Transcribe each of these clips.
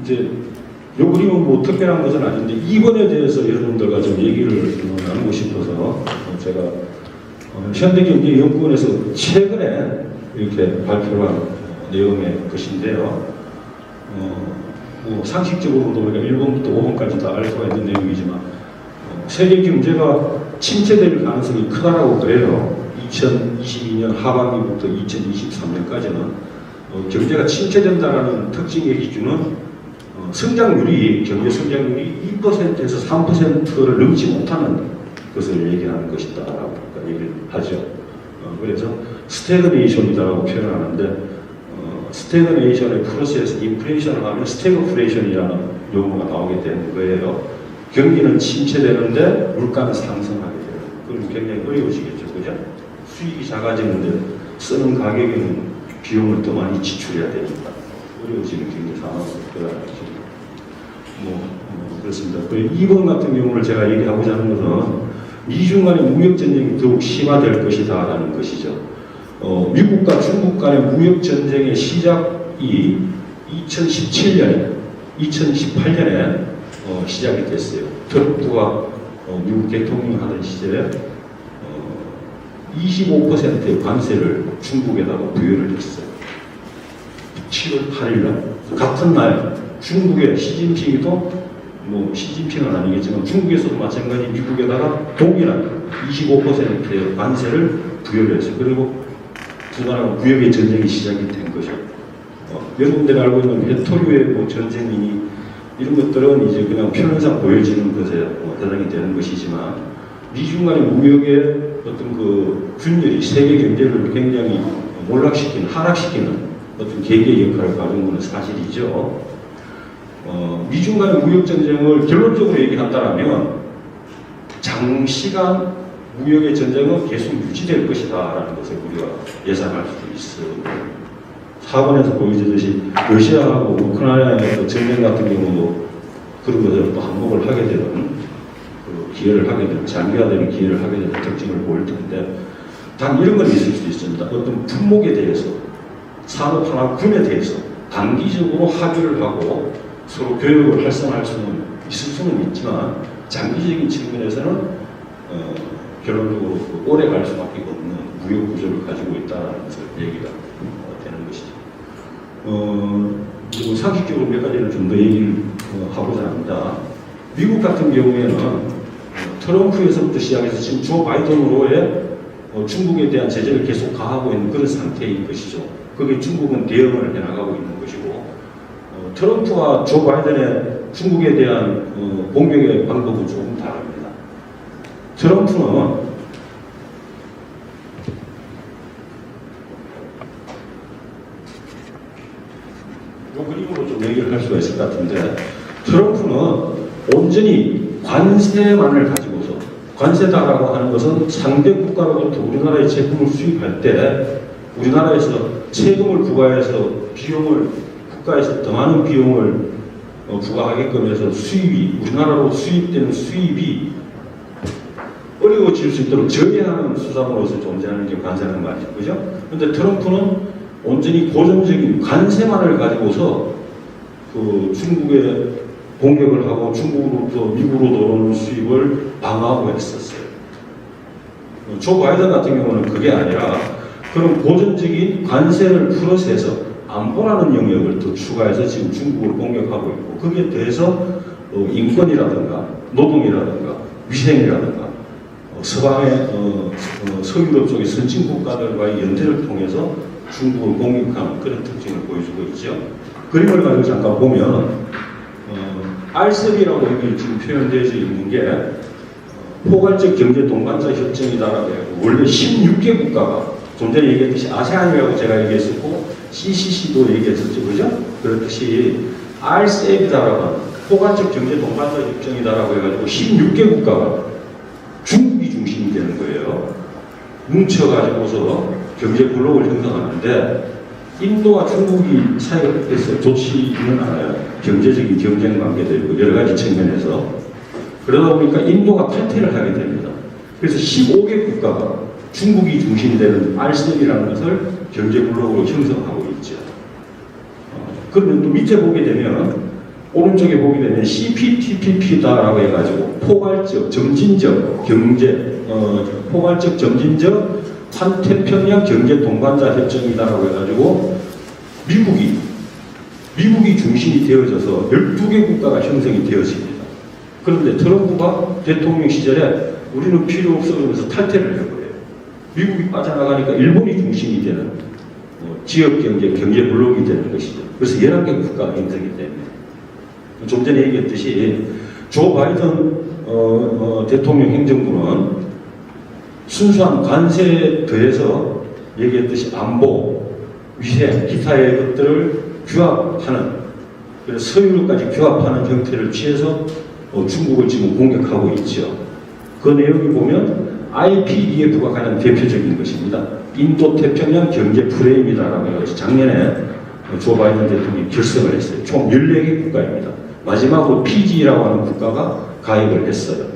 이제 요 그림은 뭐 특별한 것은 아닌데 이번에 대해서 여러분들과 좀 얘기를 나누고 싶어서 제가 현대경제연구원에서 최근에 이렇게 발표한 내용의 것인데요. 뭐 상식적으로도 우리가 1번부터 5번까지 다 알 수가 있는 내용이지만 세계 경제가 침체될 가능성이 크다라고 그래요. 2022년 하반기부터 2023년까지는 경제가 침체된다는 특징의 기준은 성장률이 경제 성장률이 2%에서 3%를 넘지 못하는 것을 얘기하는 것이다라고 얘기를 하죠. 그래서 스태그네이션이다라고 표현하는데 스태그네이션의 프로세스 인플레이션을 하면 스태그플레이션이라는 용어가 나오게 되는 거예요. 경기는 침체되는데 물가는 상승하게 돼요. 그럼 굉장히 어려워지겠죠, 그죠? 수익이 작아지는데 쓰는 가격에는 비용을 더 많이 지출해야 되니까 어려워지는 경제 상황을 들어가죠. 그렇습니다. 그리고 2번 같은 경우를 제가 얘기하고자 하는 것은 미중 간의 무역 전쟁이 더욱 심화될 것이다라는 것이죠. 미국과 중국 간의 무역 전쟁의 시작이 2018년에 시작이 됐어요. 트럼프가 미국 대통령 하던 시절에 25%의 관세를 중국에다가 부여를 했어요. 7월 8일 날 같은 날 중국의 시진핑도 시진핑은 아니겠지만 중국에서도 마찬가지 미국에다가 동일한 25%의 관세를 부여를 했어요. 그리고 두 나라가 무역의 전쟁이 시작이 된 거죠. 여러분들이 알고 있는 외토류의 전쟁이니 이런 것들은 이제 그냥 표면상 보여지는 것에 대상이 되는 것이지만 미중 간의 무역의 어떤 그 균열이 세계 경제를 굉장히 하락시키는 어떤 계기의 역할을 가진 것은 사실이죠. 미중 간의 무역 전쟁을 결론적으로 얘기한다면 장시간 무역의 전쟁은 계속 유지될 것이다라는 것을 우리가 예상할 수 있어요. 4번에서 보여주듯이 러시아하고 우크라이나의 전쟁 같은 경우도 그런 것을 또 한복을 하게 되는 기회를 하게 되는 장기화되는 기회를 하게 되는 특징을 보일 텐데 단 이런 건 있을 수 있습니다. 어떤 품목에 대해서 산업 하나군에 대해서 단기적으로 합의를 하고 서로 교역을 활성화할 수는 있을 수는 있지만 장기적인 측면에서는 결론적으로 오래 갈 수밖에 없는 무역 구조를 가지고 있다는 것을 얘기가 되는 것이죠. 그리고 상식적으로 몇 가지를 좀 더 얘기를 하고자 합니다. 미국 같은 경우에는 트럼프에서부터 시작해서 지금 조 바이든으로의 중국에 대한 제재를 계속 가하고 있는 그런 상태인 것이죠. 그게 중국은 대응을 해나가고 있는 것이고 트럼프와 조 바이든의 중국에 대한 공격의 방법은 조금 다릅니다. 트럼프는 이 그림으로 좀 얘기를 할 수가 있을 것 같은데 트럼프는 온전히 관세만을 가지고서 관세다라고 하는 것은 상대 국가로부터 우리나라의 제품을 수입할 때 우리나라에서 세금을 부과해서 비용을 국가에서 더 많은 비용을 부과하게끔 해서 우리나라로 수입되는 수입이 어려워질 수 있도록 저해하는 수단으로서 존재하는 게 관세라는 말이죠. 그죠? 그런데 트럼프는 온전히 고정적인 관세만을 가지고서 그 중국에 공격을 하고 중국으로부터 미국으로 들어오는 수입을 방어하고 했었어요. 조 바이든 같은 경우는 그게 아니라 그런 고정적인 관세를 풀어서 안보라는 영역을 더 추가해서 지금 중국을 공격하고 있고 거기에 대해서 인권이라든가 노동이라든가 위생이라든가 서방의 서유럽 쪽의 선진 국가들과의 연대를 통해서 중국을 공격하는 그런 특징을 보여주고 있죠. 그림을 가지고 잠깐 보면 RCEP이라고 여기 지금 표현되어 있는 게 포괄적 경제 동반자 협정이다라고 해요. 원래 16개 국가가 좀 전에 얘기했듯이 아세안이라고 제가 얘기했었고 CCC도 얘기했었죠, 그죠? 그렇듯이 RCEP이다라고 하는 포괄적 경제 동반자 협정이다라고 해가지고 16개 국가가 중국이 중심이 되는 거예요. 뭉쳐가지고서 경제 블록을 형성하는데 인도와 중국이 사이에서 좋지는 않아요. 경제적인 경쟁 관계도 있고 여러 가지 측면에서 그러다 보니까 인도가 탈퇴를 하게 됩니다. 그래서 15개 국가가 중국이 중심되는 RCEP이라는 것을 경제 블록으로 형성하고 있죠. 그러면 또 밑에 보게 되면 오른쪽에 보게 되면 CPTPP다라고 해가지고 포괄적, 점진적 경제, 포괄적, 점진적 환태평양 경제 동반자 협정이다라고 해가지고 미국이 중심이 되어져서 12개 국가가 형성이 되었습니다. 그런데 트럼프가 대통령 시절에 우리는 필요 없어 그러면서 탈퇴를 해버려요. 미국이 빠져나가니까 일본이 중심이 되는 지역 경제 블록이 되는 것이죠. 그래서 11개 국가가 형성이 됩니다. 좀 전에 얘기했듯이 조 바이든 대통령 행정부는 순수한 관세에 더해서 얘기했듯이 안보, 위세, 기타의 것들을 규합하는, 그래서 서유럽까지 규합하는 형태를 취해서 중국을 지금 공격하고 있죠. 그 내용을 보면 IPEF가 가장 대표적인 것입니다. 인도태평양 경제 프레임이다라고 해서 작년에 조 바이든 대통령이 결성을 했어요. 총 14개 국가입니다. 마지막으로 PG라고 하는 국가가 가입을 했어요.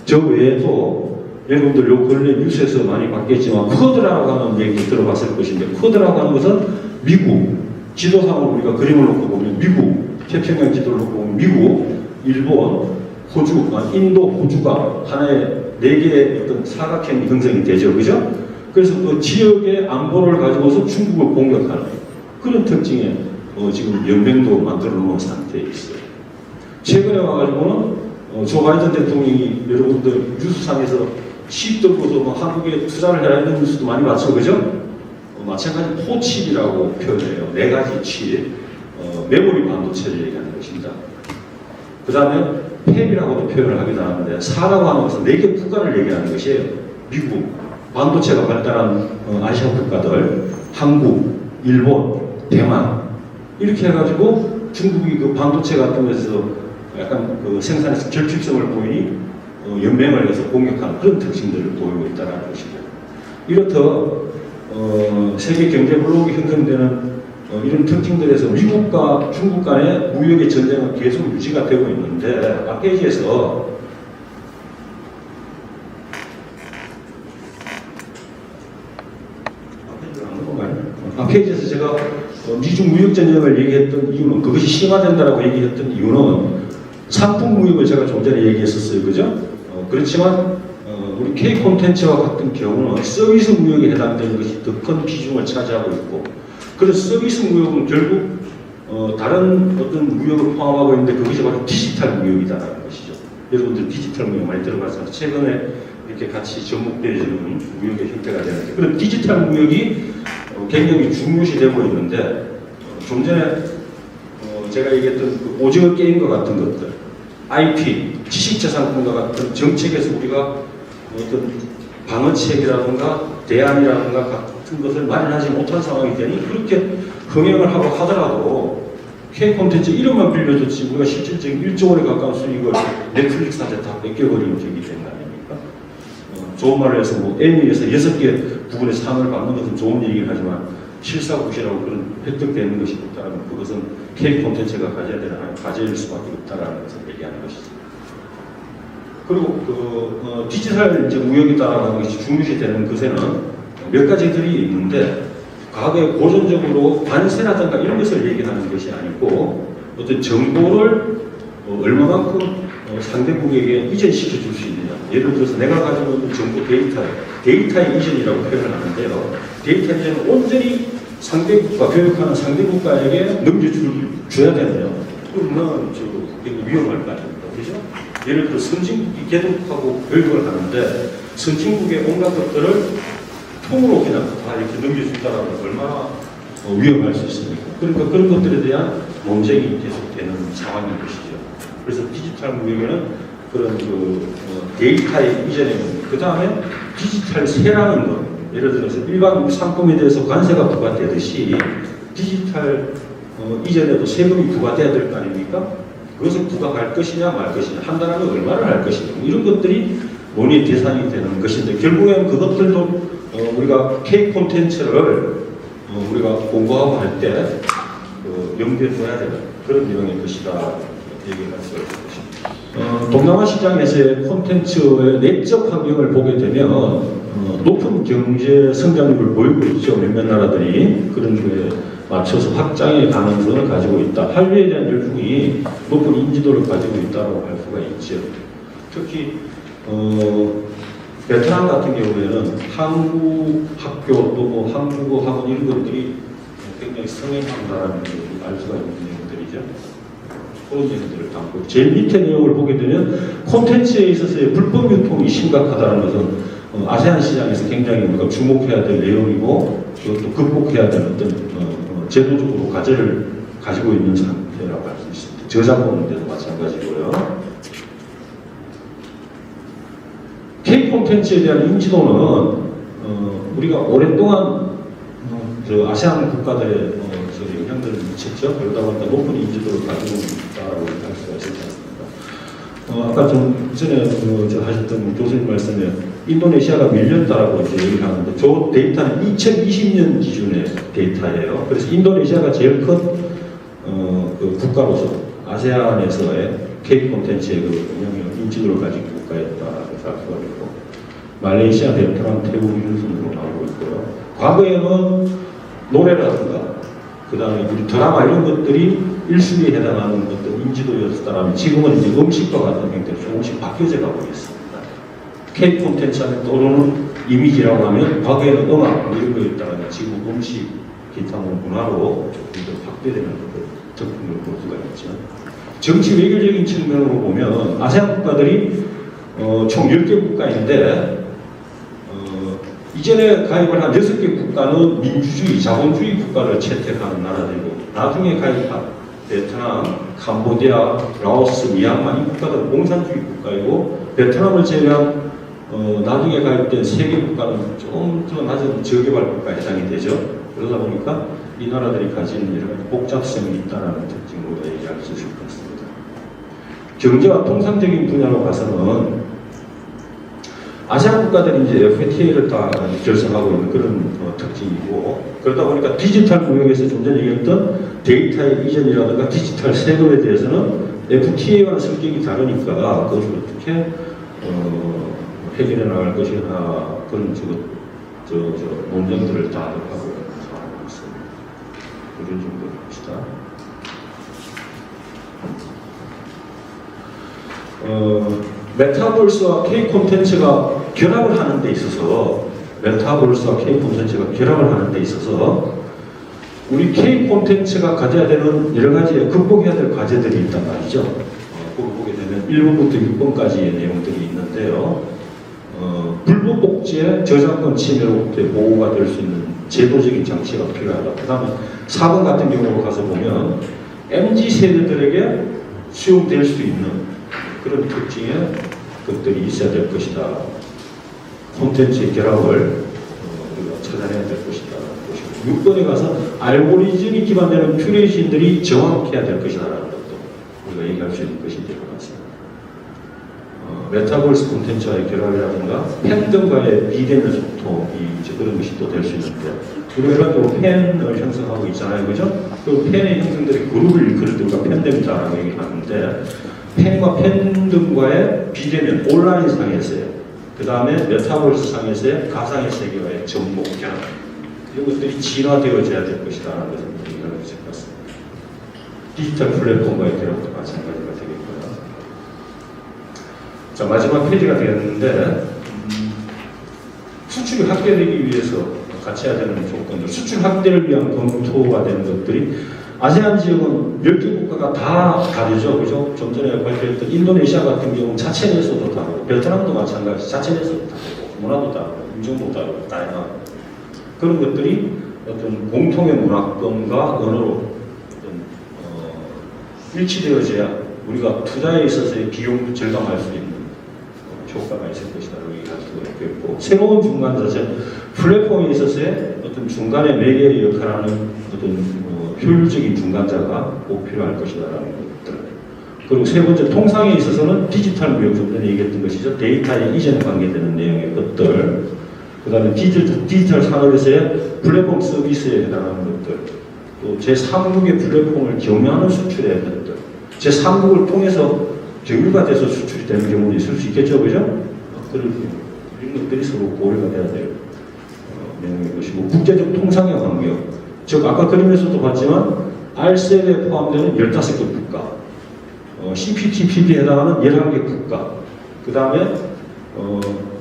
저 외에도 여러분들 요 근래 뉴스에서 많이 봤겠지만 쿼드라고 하는 얘기 들어봤을 것인데, 쿼드라고 하는 것은 미국, 지도상으로 우리가 그림을 놓고 보면 미국, 태평양 지도를 놓고 보면 미국, 일본, 호주, 인도, 호주가 하나의 4개의 어떤 사각형이 형성이 되죠. 그죠? 그래서 그 지역의 안보를 가지고서 중국을 공격하는 그런 특징의 지금 연맹도 만들어 놓은 상태에 있어요. 최근에 와가지고는 조 바이든 대통령이 여러분들 뉴스상에서 칩 들고서 뭐 한국에 투자를 해야 하는 뉴스도 많이 봤죠. 그죠? 마찬가지 포칩이라고 표현해요. 4가지 칩, 메모리 반도체를 얘기하는 것입니다. 그 다음에 팹이라고도 표현을 하기도 하는데, 사라고 하는 것은 4개 국가를 얘기하는 것이에요. 미국, 반도체가 발달한 아시아 국가들, 한국, 일본, 대만, 이렇게 해가지고 중국이 그 반도체 같은 것에서 약간 그 생산에서 결핍성을 보이니 연맹을 해서 공격하는 그런 특징들을 보이고 있다는 것이죠. 이렇듯 세계 경제 블록이 형성되는 이런 특징들에서 미국과 중국 간의 무역의 전쟁은 계속 유지가 되고 있는데, 앞페이지에서 제가 미중 무역 전쟁을 얘기했던 이유는, 그것이 심화된다라고 얘기했던 이유는 상품 무역을 제가 좀 전에 얘기했었어요. 그죠? 그렇지만 우리 K 콘텐츠와 같은 경우는 서비스 무역에 해당되는 것이 더 큰 비중을 차지하고 있고, 그래서 서비스 무역은 결국 다른 어떤 무역을 포함하고 있는데, 그것이 바로 디지털 무역이다라는 것이죠. 여러분들 디지털 무역 많이 들어봤잖아요. 최근에 이렇게 같이 접목되어지는 무역의 형태가 되는데, 그런 디지털 무역이 굉장히 중요시되고 있는데, 좀 전에 제가 얘기했던 그 오징어 게임과 같은 것들, IP, 지식재산권과 같은 정책에서 우리가 어떤 방어책이라든가 대안이라든가 같은 것을 마련하지 못한 상황이 되니, 그렇게 흥행을 하고 하더라도 K콘텐츠 이름만 빌려줬지 우리가 실질적인 1조 원에 가까운 수익을 넷플릭스한테 다 뺏겨버리는 적이 된 거 아닙니까? 좋은 말을 해서 뭐 Emmy에서 6개 부분의 상을 받는 것은 좋은 얘기긴 하지만 실사구시라고 그런 획득되는 것이 없다면 그것은 K콘텐츠가 가져야 되는 과제일 수밖에 없다라는 것을 얘기하는 것이죠. 그리고 디지털 이제 무역이다라는 것이 중요시되는 것에는 몇 가지들이 있는데, 과거에 고전적으로 관세라든가 이런 것을 얘기하는 것이 아니고, 어떤 정보를 얼마만큼 상대국에게 이전시켜 줄 수 있느냐. 예를 들어서 내가 가지고 있는 정보 데이터의 이전이라고 표현을 하는데요. 데이터 이전은 온전히 상대국가, 교육하는 상대국가에게 넘겨줘야 되느냐. 그러면 굉장히 위험할 거 아닙니까? 그죠? 예를 들어 선진국이 개독하고 교육을 하는데, 선진국의 온갖 것들을 통으로 그냥 다 이렇게 넘겨준다라면 얼마나 위험할 수 있습니까? 그러니까 그런 것들에 대한 논쟁이 계속되는 상황인 것이죠. 그래서 디지털 무역에는 그런 데이터의 이전에, 그 다음에 디지털 세라는 것, 예를 들어서 일반 상품에 대해서 관세가 부과되듯이 디지털 이전에도 세금이 부과돼야 될 거 아닙니까? 그것을 부과할 것이냐 말 것이냐, 한다면 얼마나 할 것이냐, 이런 것들이 논의 대상이 되는 것인데, 결국에는 그것들도 우리가 K 콘텐츠를 우리가 공부하고 할 때 염두에 둬야 되는 그런 내용의 것이다 얘기할 수 있을 것입니다. 동남아 시장에서의 콘텐츠의 내적 환경을 보게 되면 높은 경제 성장률을 보이고 있죠. 몇몇 나라들이. 그런 맞춰서 확장의 가능성을 가지고 있다. 한류에 대한 열풍이 높은 인지도를 가지고 있다고 할 수가 있죠. 특히 베트남 같은 경우에는 한국 학교 또 뭐 한국어 학원 이런 것들이 굉장히 성행한다는 걸 알 수가 있는 내용들이죠. 그런 내용들을 담고 제일 밑에 내용을 보게 되면 콘텐츠에 있어서의 불법 유통이 심각하다는 것은 아세안 시장에서 굉장히 우리가 주목해야 될 내용이고 또 극복해야 될 어떤 제도적으로 과제를 가지고 있는 상태라고 할 수 있습니다. 저작권 문제도 마찬가지고요. K 콘텐츠에 대한 인지도는 우리가 오랫동안 아세안 국가들의 영향들을 미쳤죠. 그러다 보니까 높은 인지도를 가지고 있다고 할 수가 있지 않습니까? 아까 좀 전에 하셨던 교수님 말씀에 인도네시아가 밀렸다라고 이제 얘기를 하는데 저 데이터는 2020년 기준의 데이터예요. 그래서 인도네시아가 제일 큰 그 국가로서 아세안에서의 K 콘텐츠의 그 영향력, 인지도를 가진 국가였다라고 할 수가 있고 말레이시아, 베트남, 태국 이런 순으로 나오고 있고요. 과거에는 노래라든가 그 다음에 우리 드라마 이런 것들이 1순위에 해당하는 것들 인지도였다면 지금은 이제 음식과 같은 형태로 조금씩 바뀌어져 가고 있습니다. K 콘텐츠 안에 떠오르는 이미지라고 하면 과거에는 음악 이런 거였다가 지금 음식, 기타 문화로 조금 더 확대되는 접근을 볼 수가 있죠. 정치 외교적인 측면으로 보면 아세안 국가들이 총 10개 국가인데 이전에 가입을 한 6개 국가는 민주주의, 자본주의 국가를 채택하는 나라들이고 나중에 가입한 베트남, 캄보디아, 라오스, 미얀마 이 국가들은 공산주의 국가이고 베트남을 제외한 나중에 가입된 3개 국가는 좀 더 낮은 저개발 국가에 해당이 되죠. 그러다 보니까 이 나라들이 가지는 여러 가지 복잡성이 있다는 특징으로 얘기할 수 있을 것 같습니다. 경제와 통상적인 분야로 가서는 아시안 국가들이 이제 FTA를 다 결성하고 있는 그런 특징이고 그러다 보니까 디지털 무역에서 좀 전에 얘기했던 데이터의 이전이라든가 디지털 세금에 대해서는 FTA와는 성격이 다르니까 그것을 어떻게 해결해 나갈 것이나 그런 논쟁들을 다 하고 있습니다. 이런 정도 봅시다. 메타버스와 K 콘텐츠가 결합을 하는 데 있어서 메타버스와 K 콘텐츠가 결합을 하는 데 있어서 우리 K 콘텐츠가 가져야 되는 여러 가지 극복해야 될 과제들이 있단 말이죠. 그걸 보게 되면 1번부터 6번까지의 내용들이 있는데요. 불법 복제, 저작권 침해로부터 보호가 될 수 있는 제도적인 장치가 필요하다. 그 다음에 4번 같은 경우로 가서 보면 MZ 세대들에게 수용될 수 있는 그런 특징의 것들이 있어야 될 것이다. 콘텐츠의 결합을 우리가 찾아내야 될 것이다. 6번에 가서 알고리즘이 기반되는 큐레이션들이 정확해야 될 것이다라는 것도 우리가 얘기할 수 있는 것이 될 것 같습니다. 메타버스 콘텐츠와의 결합이라든가 팬덤과의 비대면 소통이 이제 그런 것이 또 될 수 있는데 우리가 일반적으로 팬을 형성하고 있잖아요, 그죠? 그 팬의 형성들이 그룹을 일컬을 때 우리가 팬덤이다라고 얘기를 하는데 팬과 팬덤과의 비대면 온라인 상에서의 그 다음에 메타버스 상에서의 가상의 세계와의 접목 결합 이런 것들이 진화되어져야 될 것이라는 것을 얘기할 수 있을 것 같습니다. 디지털 플랫폼과의 결합도 마찬가지가 되겠고요. 자, 마지막 페이지가 되었는데 수출이 확대되기 위해서 같이 해야 되는 조건들, 수출 확대를 위한 검토가 되는 것들이 아세안 지역은 10개 국가가 다 다르죠. 그죠? 좀 전에 발표했던 인도네시아 같은 경우는 자체 내에서도 다르고 베트남도 마찬가지 자체 내에서도 다르고 문화도 다르고 인종도 다르고 다양한 그런 것들이 어떤 공통의 문화권과 언어로 일치되어져야 우리가 투자에 있어서의 비용도 절감할 수 있는 효과가 있을 것이라고 얘기할 수가 있겠고 새로운 중간자재 플랫폼에 있어서의 어떤 중간의 매개의 역할하는 어떤 효율적인 중간자가 꼭 필요할 것이다라는 것들. 그리고 세 번째 통상에 있어서는 디지털 무역 좀 전에 얘기했던 것이죠. 데이터에 이전 관계되는 내용의 것들. 그 다음에 디지털 산업에서의 플랫폼 서비스에 해당하는 것들. 또 제3국의 플랫폼을 경유하는 수출의 것들. 제3국을 통해서 경유가 돼서 수출이 되는 경우도 있을 수 있겠죠. 그죠? 그런 것들이 서로 고려가 돼야 될 내용인 것이고 국제적 통상의 환경. 즉 아까 그림에서도 봤지만 RCEP에 포함되는 15개 국가, CPTPP에 해당하는 11개 국가, 그 다음에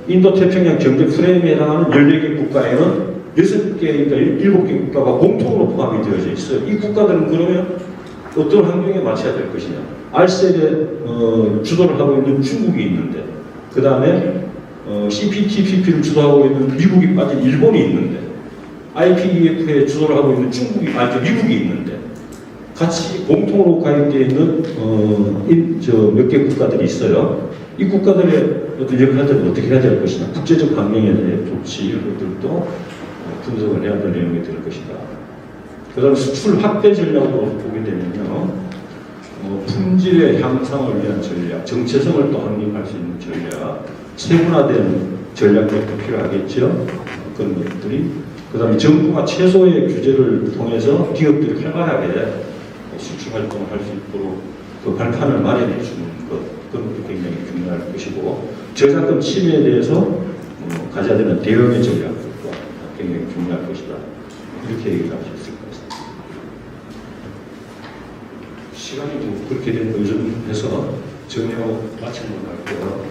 인도태평양 경제 프레임에 해당하는 14개 국가에는 6개, 그러니까 7개 국가가 공통으로 포함이 되어져 있어요. 이 국가들은 그러면 어떤 환경에 맞춰야 될 것이냐. RCEP에 주도를 하고 있는 중국이 있는데, 그 다음에 CPTPP를 주도하고 있는 미국이 빠진 일본이 있는데, IPEF에 주도를 하고 있는 미국이 있는데, 같이 공통으로 가입되어 있는 몇 개 국가들이 있어요. 이 국가들의 어떤 역할들을 어떻게 해야 될 것이냐, 국제적 환경에 대해 조치 이런 것들도 분석을 해야 될 내용이 될 것이다. 그 다음에 수출 확대 전략으로 보게 되면요, 품질의 향상을 위한 전략, 정체성을 또 확립할 수 있는 전략, 세분화된 전략도 필요하겠죠. 그런 것들이. 그 다음에 정부가 최소의 규제를 통해서 기업들이 활발하게 수출 활동을 할 수 있도록 그 발판을 마련해 주는 것, 그런 것도 굉장히 중요할 것이고, 저작권 침해에 대해서 가져야 되는 대응의 전략들도 굉장히 중요할 것이다. 이렇게 얘기를 할 수 있을 것 같습니다. 시간이 뭐 그렇게 된 요즘 해서 정리하고 마치는 것 같고요.